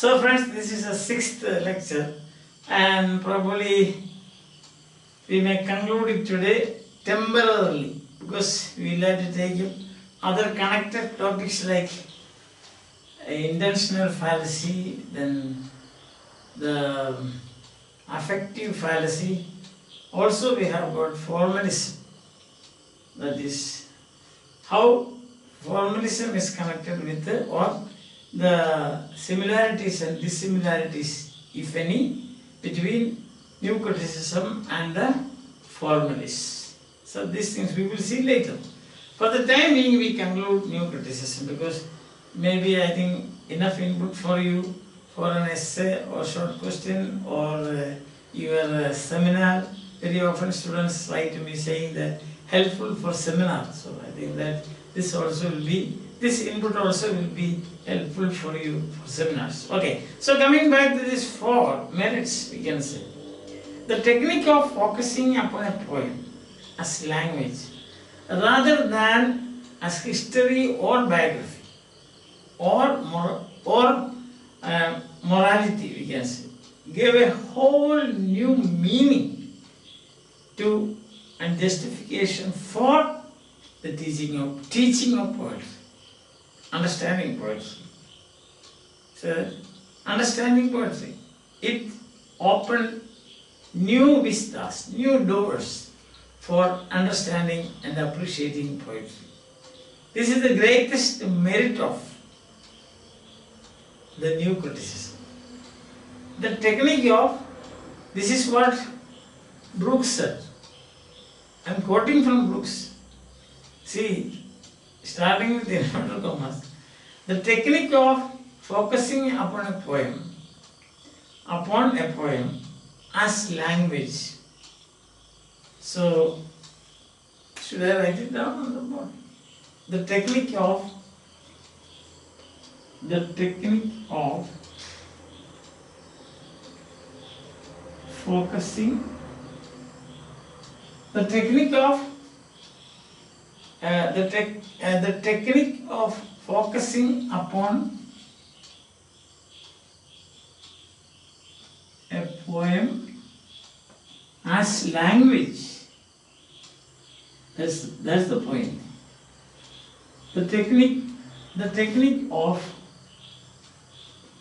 So friends, this is a sixth lecture and probably we may conclude it today temporarily because we will have to take up other connected topics like intentional fallacy, then the affective fallacy. Also we have got formalism, that is how formalism is connected with the similarities and dissimilarities, if any, between new criticism and the formalists. So these things we will see later. For the time being we conclude new criticism because maybe I think enough input for you for an essay or short question or your seminar. Very often students write to me saying that helpful for seminar. So I think that this input also will be helpful for you for seminars. Okay, so coming back to these four merits, we can say. The technique of focusing upon a poem as language rather than as history or biography or morality, we can say, gave a whole new meaning to and justification for the teaching of poetry, understanding poetry. So, understanding poetry, it opened new vistas, new doors for understanding and appreciating poetry. This is the greatest merit of the new criticism. The technique of, this is what Brooks said. I am quoting from Brooks. See, starting with the inverted commas, the technique of focusing upon a poem as language. So, should I write it down on the board? The technique of focusing, the technique of focusing upon a poem as language. That's the point. The technique of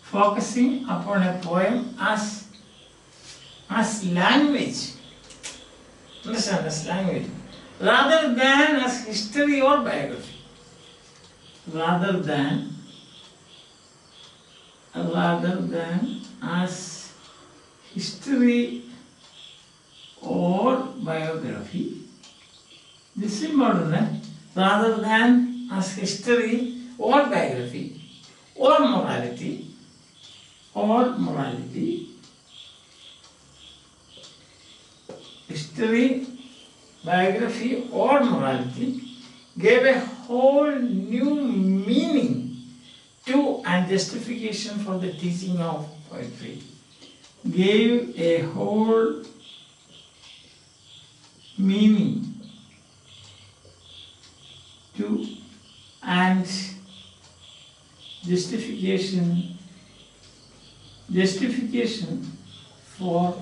focusing upon a poem as language. Understand, as language, rather than as history or biography. Rather than as history or biography. This is important, eh? Rather than as history or biography or morality. History, biography or morality gave a whole new meaning to and justification for the teaching of poetry. Gave a whole meaning to and justification for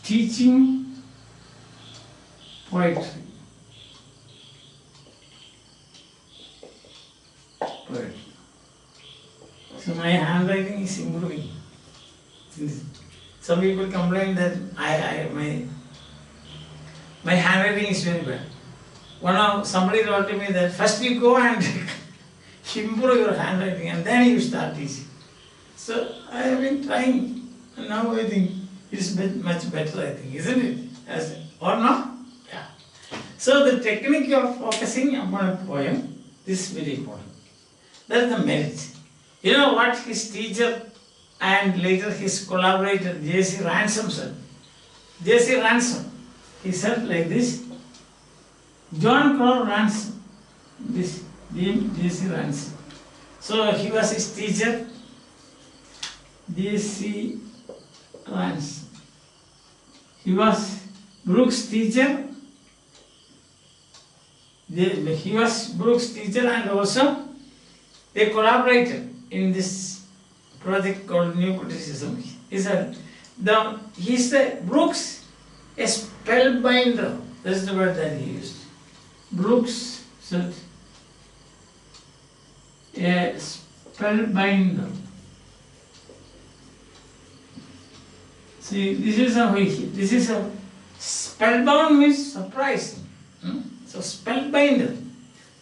teaching poetry. So my handwriting is improving. Some people complain that my handwriting is very bad. Somebody wrote to me that first you go and improve your handwriting and then you start teaching. So I have been trying and now I think it's much better, I think, isn't it? Or not? Yeah. So the technique of focusing upon a poem, this is very important. That is the merit. You know what his teacher and later his collaborator J.C. Ransom said? J.C. Ransom, he said like this, John Crowe Ransom, this J.C. Ransom. So he was his teacher, J.C. Ransom. He was Brooks' teacher. He was Brooks' teacher and also they collaborated in this project called New Criticism. He said, Brooks, a spellbinder. That's the word that he used. Brooks said, a spellbinder. See, this is a spellbound means surprising. So spellbinder.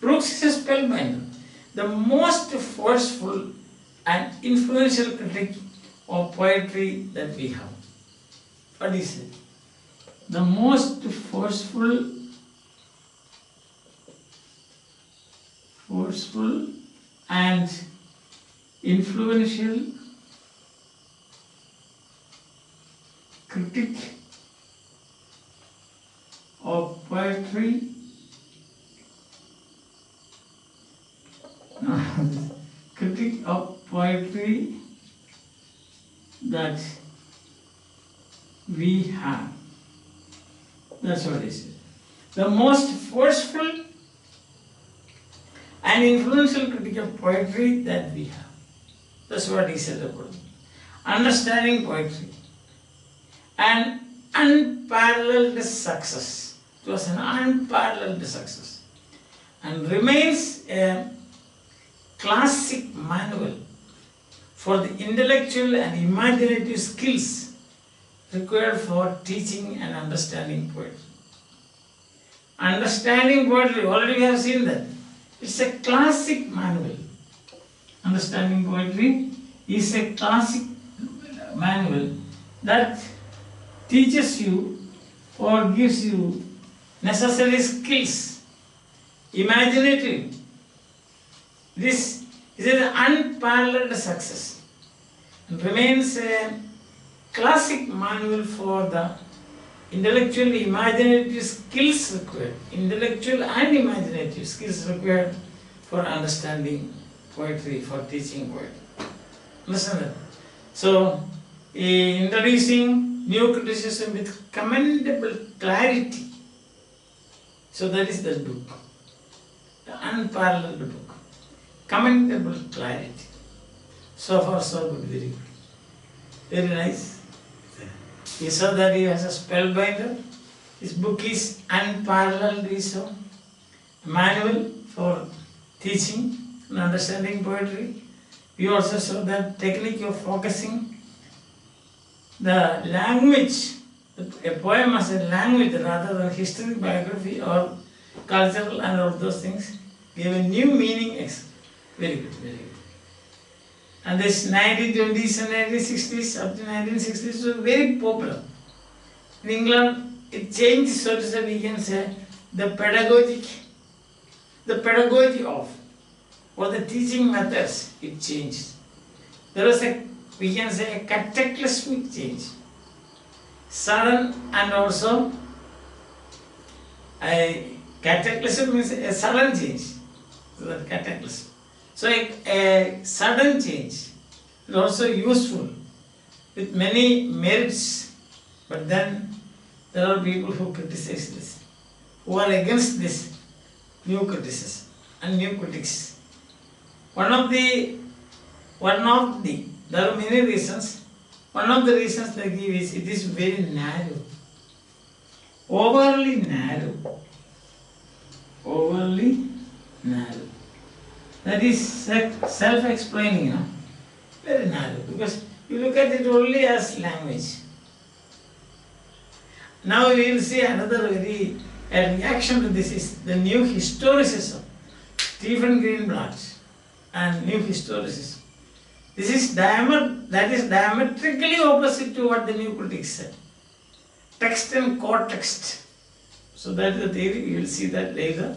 Brooks is a spellbinder. The most forceful and influential critic of poetry that we have. What is it? The most forceful and influential critic of poetry. Critic of poetry that we have. That's what he said. The most forceful and influential critic of poetry that we have. That's what he said about it. Understanding poetry. An unparalleled success. It was an unparalleled success. And remains a classic manual for the intellectual and imaginative skills required for teaching and understanding poetry. Understanding poetry, already we have seen that. It's a classic manual. Understanding poetry is a classic manual that teaches you or gives you necessary skills, imaginative. This is an unparalleled success and remains a classic manual for the intellectual imaginative skills required, intellectual and imaginative skills required for understanding poetry, for teaching poetry. Understand that? So, introducing new criticism with commendable clarity. So that is the book, the unparalleled book. Commendable clarity. So far so good, very good. Very nice. He saw that he has a spellbinder. His book is unparalleled, so a manual for teaching and understanding poetry. We also saw that technique of focusing the language, a poem as a language rather than history, biography or cultural and all those things, gave a new meaning. Very good, very good. And this 1920s and 1960s up to 1960s was very popular. In England, it changed, so to say, we can say, the pedagogy of, or the teaching methods, it changed. There was we can say, a cataclysmic change. Sudden and also, a cataclysm means a sudden change. So that cataclysm. So a sudden change is also useful with many merits, but then there are people who criticize this, who are against this new criticism and new critics. There are many reasons. One of the reasons they give is it is very narrow, overly narrow. That is self-explaining, very narrow, because you look at it only as language. Now we will see another a reaction to this is the new historicism, Stephen Greenblatt and new historicism. This is diametrically opposite to what the new critics said. Text and co-text. So that is the theory, we will see that later.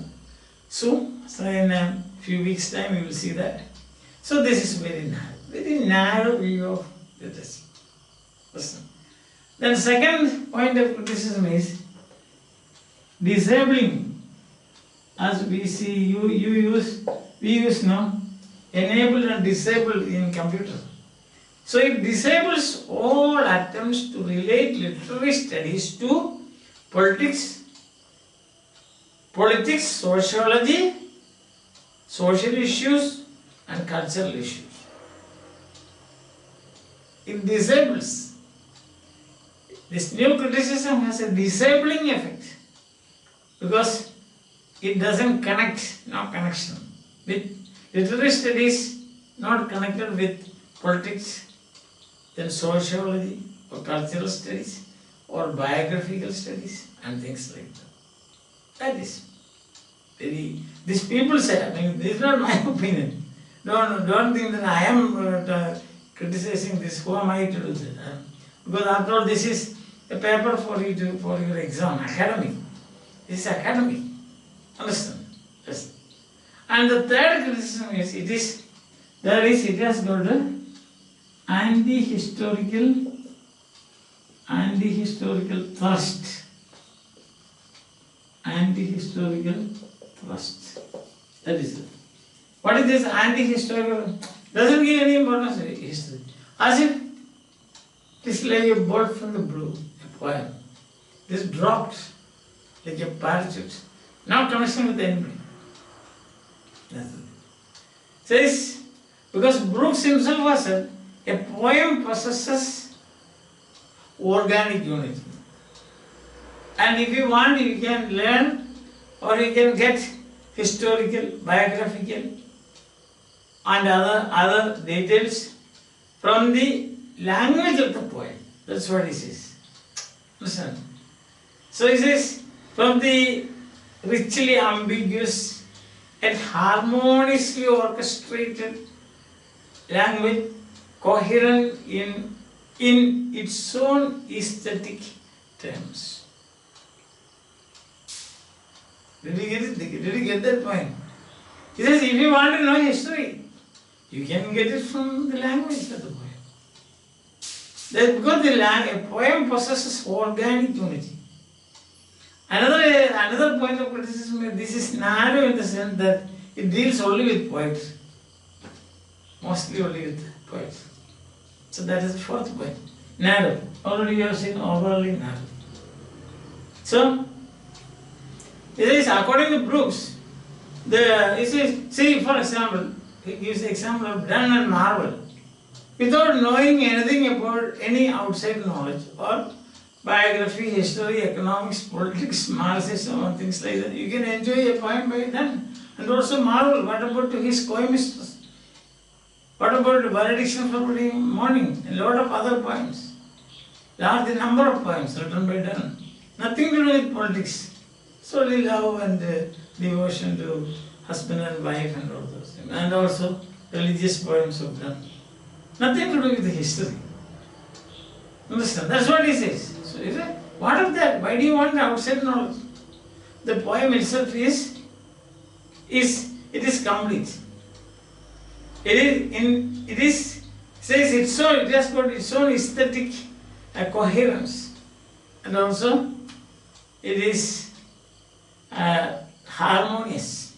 Soon, so in a few weeks' time, we will see that. So this is very narrow view of this. Then second point of criticism is disabling. As we see, we use now enabled and disabled in computer. So it disables all attempts to relate literary studies to politics, sociology, social issues and cultural issues. It disables. This new criticism has a disabling effect because it doesn't connect, no connection with literary studies, not connected with politics, then sociology or cultural studies or biographical studies and things like that. That is very, these people say, I mean, this is not my opinion. Don't think that I am criticizing this. Who am I to do that? Because after all, this is a paper for you for your exam, academic. This is academic. Understand? Yes. And the third criticism is it has got a anti-historical thrust. Anti-historical thrust. That is it. What is this anti-historical? Doesn't give any importance to history. As if it is like a bird from the blue, a poem. This dropped like a parachute. No connection with anybody. That's it. Says, because Brooks himself was said, a poem possesses organic unity. And if you want, you can learn or you can get historical, biographical and other details from the language of the poem. That's what he says. Listen. So he says, from the richly ambiguous and harmoniously orchestrated language, coherent in its own aesthetic terms. Did you get that point? He says, if you want to know history, you can get it from the language of the poem. That's because a poem possesses organic unity. Another point of criticism is this is narrow in the sense that it deals only with poets. Mostly only with poets. So that is the fourth point. Narrow. Already you have seen overly narrow. So, it is according to Brooks, see for example, he gives the example of Dunn and Marvel. Without knowing anything about any outside knowledge or biography, history, economics, politics, Marxism and things like that, you can enjoy a poem by Dunn. And also marvel, what about to his co-mistress? What about the valediction for morning? A lot of other poems. Large number of poems written by Dunn. Nothing to do with politics. Solely love and devotion to husband and wife and all those things. And also religious poems of Dunn. Nothing to do with the history. Understand? That's what he says. So he said, what of that? Why do you want outside knowledge? The poem itself is complete. It has got its own aesthetic coherence, and also it is harmonious,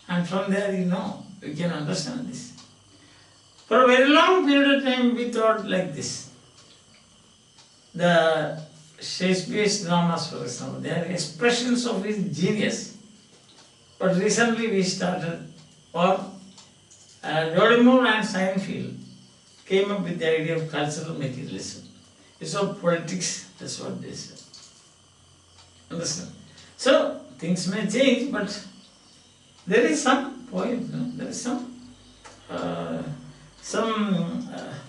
and from there you can understand this. For a very long period of time we thought like this. The Shakespeare's dramas, for example, they are expressions of his genius. But recently we started, or Dodymore and Seinfeld came up with the idea of cultural materialism. It's all politics, that's what they say. Understand? So, things may change, but there is some point, there is some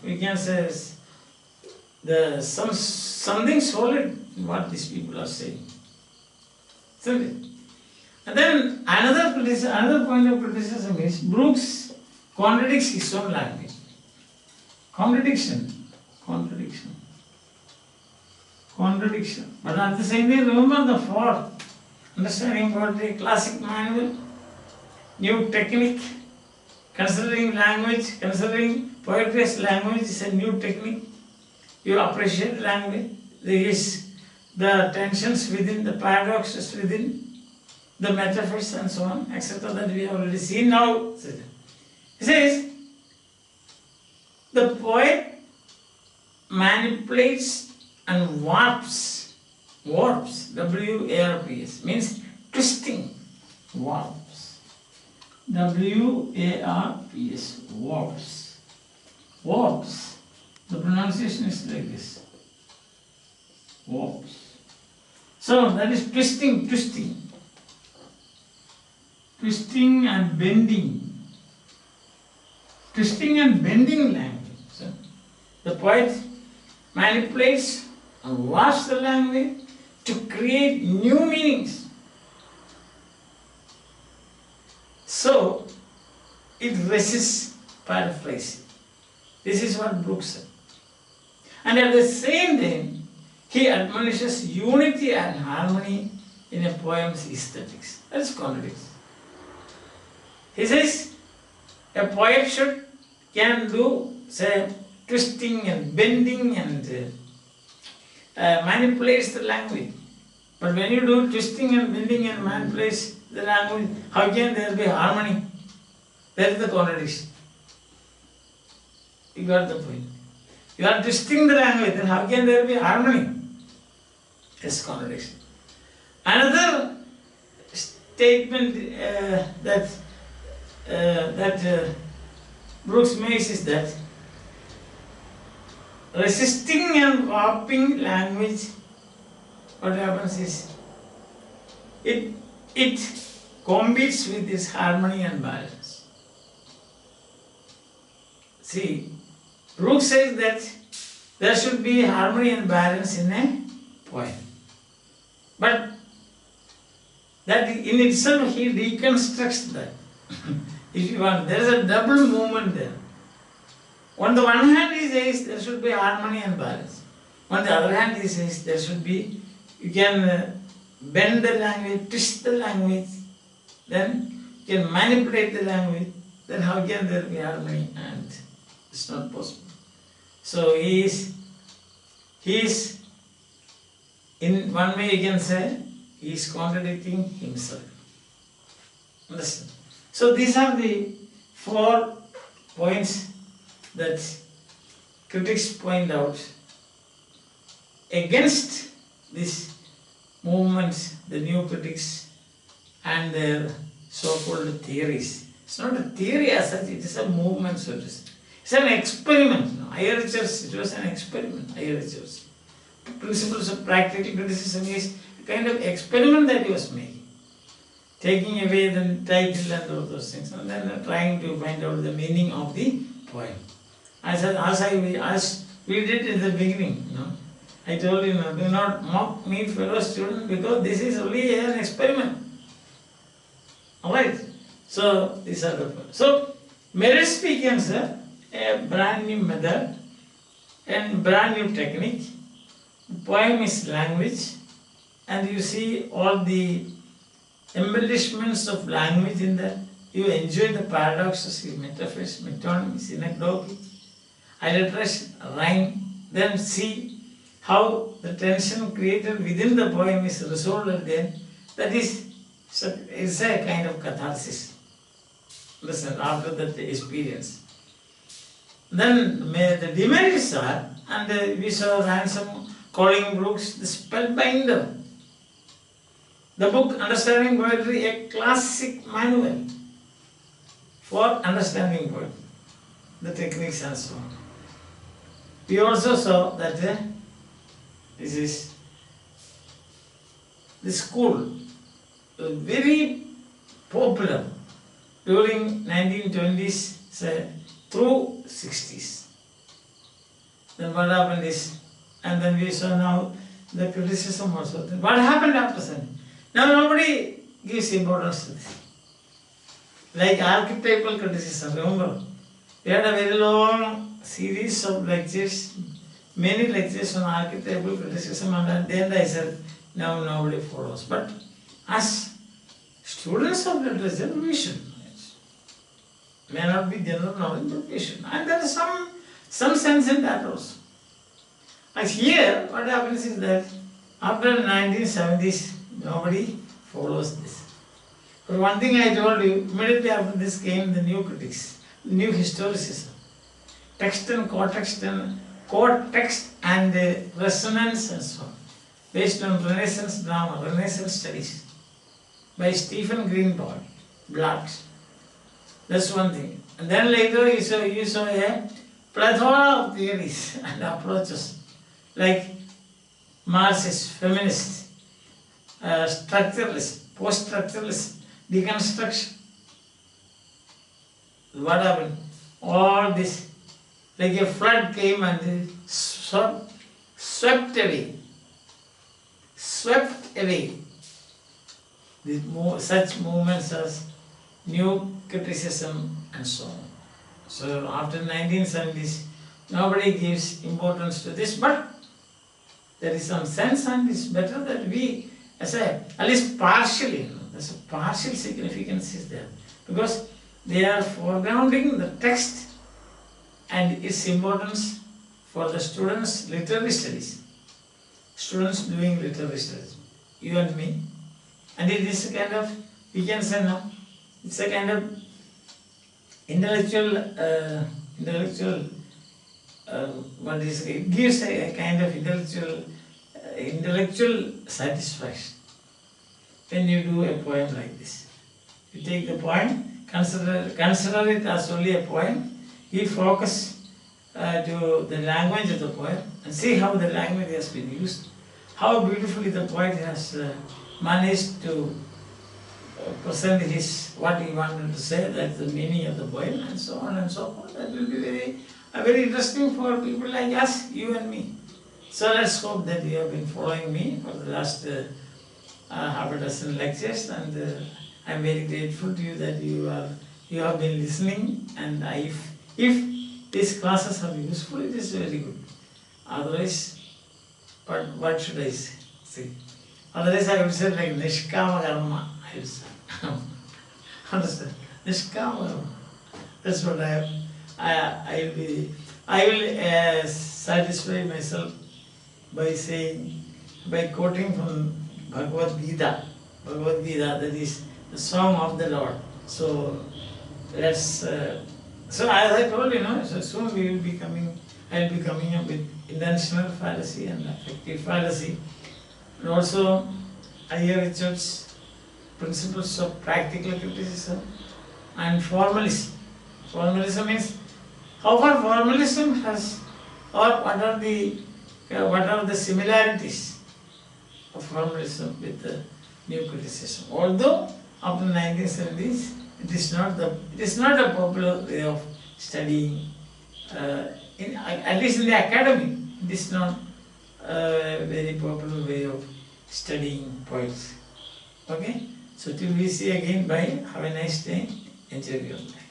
we can say, something solid in what these people are saying. And then another point of criticism is Brooks contradicts his own language. Contradiction. But at the same time, remember the fourth, understanding about the classic manual, new technique, considering language, considering poetry as language is a new technique. You appreciate language. There is the tensions within, the paradoxes within, the metaphors and so on, etc. that we have already seen now. He says, the poet manipulates and warps, W-A-R-P-S, means twisting, warps, W-A-R-P-S, warps, The pronunciation is like this. Oops. So that is twisting and bending. Twisting and bending language. So the poet manipulates and washes the language to create new meanings. So it resists paraphrasing. This is what Brooks said. And at the same time, he admonishes unity and harmony in a poem's aesthetics. That is contradiction. He says a poet can do, say, twisting and bending and manipulates the language. But when you do twisting and bending and manipulates the language, how can there be harmony? That is the contradiction. You got the point. You are twisting the language, then how can there be harmony? That's contradiction. Another statement that Brooks makes is that resisting and warping language, what happens is it competes with this harmony and balance. See, Brooks says that there should be harmony and balance in a poem. But that in itself he reconstructs that. If you want, there is a double movement there. On the one hand he says there should be harmony and balance. On the other hand he says there should be, you can bend the language, twist the language, then you can manipulate the language, then how can there be harmony? And it's not possible. So he is in one way you can say he is contradicting himself. Understand? So these are the 4 points that critics point out against this movement, the new critics and their so-called theories. It's not a theory as such, it is a movement, so to say. It's an experiment. Higher church, it was an experiment, higher church. Principles of practical criticism is a kind of experiment that he was making. Taking away the title and all those things, and then trying to find out the meaning of the poem. As we did in the beginning, I told you, do not mock me, fellow students, because this is only an experiment. Alright? So, these are the points. So, merit speaking, sir, a brand new method and brand new technique. The poem is language, and you see all the embellishments of language in that. You enjoy the paradoxes, metaphors, metonymy, synecdoche, alliteration, rhyme, then see how the tension created within the poem is resolved at the end. That is a kind of catharsis. Listen, after that experience. Then the demerits are, and we saw Ransom calling Brooks the spellbinder. The book Understanding Poetry, a classic manual for understanding poetry, the techniques and so on. We also saw that this is the school, very popular during 1920s through 60s. Then what happened is, and then we saw now the criticism also. Then what happened after that? Now nobody gives importance to this. Like archetypal criticism, remember? We had a very long series of lectures, many lectures on archetypal criticism, and at the end I said, now nobody follows. But as students of literature, we should know it. May not be general knowledge, but we should know. And there is some sense in that also. As here, what happens is that after the 1970s, nobody follows this. But one thing I told you, immediately after this came the new critics, new historicism. Text and co-text and resonance and so on. Based on Renaissance drama, Renaissance studies by Stephen Greenblatt. That's one thing. And then later you saw a plethora of theories and approaches like Marxist, feminist, structuralist, post-structuralist, deconstruction. What happened? All this, like a flood came and swept away such movements as new criticism and so on. So after 1970s, nobody gives importance to this, but there is some sense, and it's better that we, at least partially, there's a partial significance is there, because they are foregrounding the text and its importance for the students' literary studies. Students doing literary studies, you and me. And it is a kind of, we can say now, it's a kind of intellectual, it gives a kind of intellectual satisfaction when you do a poem like this. You take the poem, consider it as only a poem, you focus to the language of the poem and see how the language has been used, how beautifully the poet has managed to present what he wanted to say, that's the meaning of the poem, and so on and so forth. That will be very interesting for people like us, you and me. So let's hope that you have been following me for the last half a dozen lectures, and I'm very grateful to you that you have been listening, and if these classes are useful, it is very good. Otherwise, but what should I say? Otherwise I would say like Nishkama Karma, I would say. Understand? Nishkama Karma. That's what I will satisfy myself by quoting from Bhagavad Gita, that is the song of the Lord. So let's, so as I told you, so soon we will be coming, I will be coming up with intentional fallacy and affective fallacy, and also I.A. Richards' principles of practical criticism and formalism. Formalism means how far formalism has, or what are the similarities of formalism with the new criticism. Although after 1970s, it is not a popular way of studying. At least in the academy, it is not a very popular way of studying poets. Okay? So till we see again, bye. Have a nice day. Enjoy your life.